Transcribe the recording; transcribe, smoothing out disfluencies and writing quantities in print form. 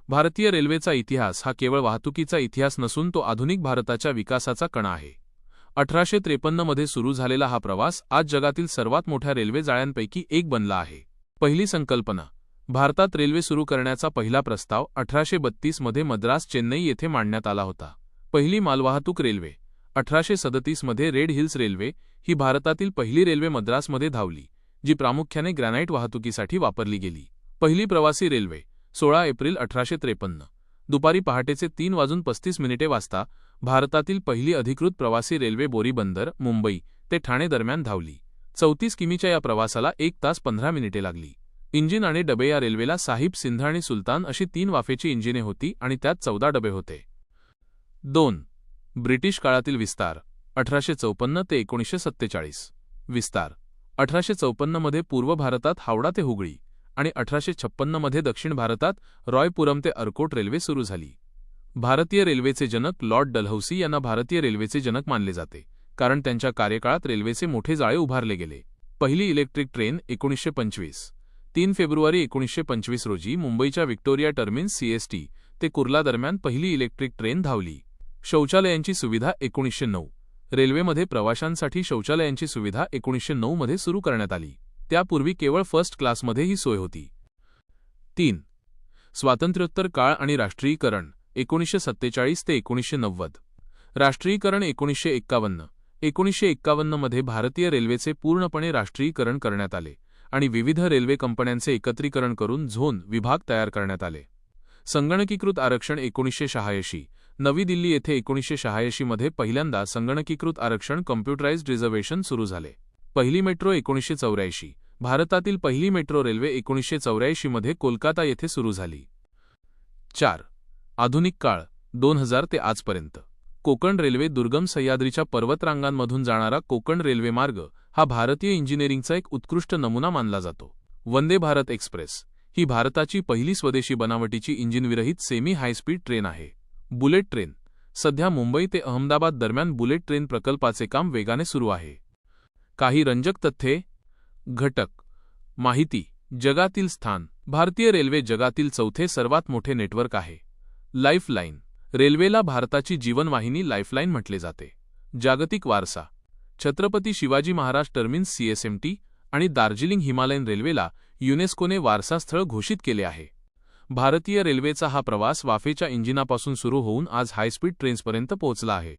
भारतीय रेल्वेचा इतिहास हा केवळ वाहतुकीचा इतिहास नसून तो आधुनिक भारताच्या विकासाचा कणा आहे। 1853 मध्ये सुरू झालेला हा प्रवास आज जगातील सर्वात मोठ्या रेल्वे जाळ्यांपैकी एक बनला आहे। पहिली संकल्पना भारतात रेल्वे सुरू करण्याचा पहिला प्रस्ताव 1832 मध्ये मद्रास चेन्नई येथे मांडण्यात आला होता। पहिली मालवाहतूक रेल्वे 1837 मध्ये रेड हिल्स रेल्वे ही भारतातील पहिली रेल्वे मद्रासमध्ये धावली, जी प्रामुख्याने ग्रॅनाइट वाहतुकीसाठी वापरली गेली। पहिली प्रवासी रेल्वे 16 एप्रिल 1853 दुपारी पहाटेचे 3:35 वाजता भारतातील पहिली अधिकृत प्रवासी रेल्वे बोरी बंदर, मुंबई ते ठाणे दरम्यान धावली। 34 किमीच्या या प्रवासाला 1 तास 15 मिनिटे लागली। इंजिन आणि डबे या रेल्वेला साहिब, सिंध आणि सुलतान अशी 3 वाफेची इंजिने होती आणि त्यात 14 डबे होते। 2. ब्रिटिश काळातील विस्तार 1854 ते 1947 विस्तार 1854 मध्ये पूर्व भारतात हावडा ते हुगळी आणि 1856 मध्ये दक्षिण भारतात रॉयपुरम ते अर्कोट रेल्वे सुरू झाली। भारतीय रेल्वेचे जनक लॉर्ड डलहौसी यांना भारतीय रेल्वेचे जनक मानले जाते, कारण त्यांच्या कार्यकाळात रेल्वेचे मोठे जाळे उभारले गेले। पहिली इलेक्ट्रिक ट्रेन 1925 3 फेब्रुवारी 1925 रोजी मुंबईच्या व्हिक्टोरिया टर्मिनस CST ते कुर्ला दरम्यान पहिली इलेक्ट्रिक ट्रेन धावली। शौचालयांची सुविधा 1909 रेल्वेमध्ये प्रवाशांसाठी शौचालयांची सुविधा 1909 मध्ये सुरू करण्यात आली। त्यापूर्वी केवळ फर्स्ट क्लासमध्ये ही सोय होती। 3. स्वातंत्र्योत्तर काळ आणि राष्ट्रीयीकरण 1947 ते 1990 राष्ट्रीयीकरण 1951 1951 मध्ये भारतीय रेल्वेचे पूर्णपणे राष्ट्रीयीकरण करण्यात आले आणि विविध रेल्वे कंपन्यांचे एकत्रीकरण करून झोन विभाग तयार करण्यात आले। संगणकीकृत आरक्षण 1986 नवी दिल्ली येथे 1986 मध्ये पहिल्यांदा संगणकीकृत आरक्षण कम्प्युटराइज्ड रिझर्वेशन सुरू झाले। पहिली मेट्रो 1984 भारतातील पहिली मेट्रो रेल्वे 1984 मध्ये कोलकाता येथे सुरू झाली। 4. आधुनिक काळ 2000 ते आजपर्यंत कोकण रेल्वे दुर्गम सह्याद्रीच्या पर्वतरांगांमधून जाणारा कोकण रेल्वे मार्ग हा भारतीय इंजिनिअरिंगचा एक उत्कृष्ट नमुना मानला जातो। वंदे भारत एक्सप्रेस ही भारताची पहिली स्वदेशी बनावटीची इंजिनविरहित सेमी हायस्पीड ट्रेन आहे। बुलेट ट्रेन सध्या मुंबई ते अहमदाबाद दरम्यान बुलेट ट्रेन प्रकल्पाचे काम वेगाने सुरू आहे। काही रंजक तथ्ये घटक माहिती जगातील स्थान भारतीय रेल्वे जगातील चौथे सर्वात मोठे नेटवर्क आहे। लाईफलाईन रेल्वेला भारताची जीवनवाहिनी लाईफलाईन म्हटले जाते। जागतिक वारसा छत्रपती शिवाजी महाराज टर्मिनस CSMT आणि दार्जिलिंग हिमालयन रेल्वेला युनेस्कोने वारसा स्थळ घोषित केले आहे। भारतीय रेल्वेचा हा प्रवास वाफेच्या इंजिनापासून सुरू होऊन आज हायस्पीड ट्रेन्सपर्यंत पोहोचला आहे।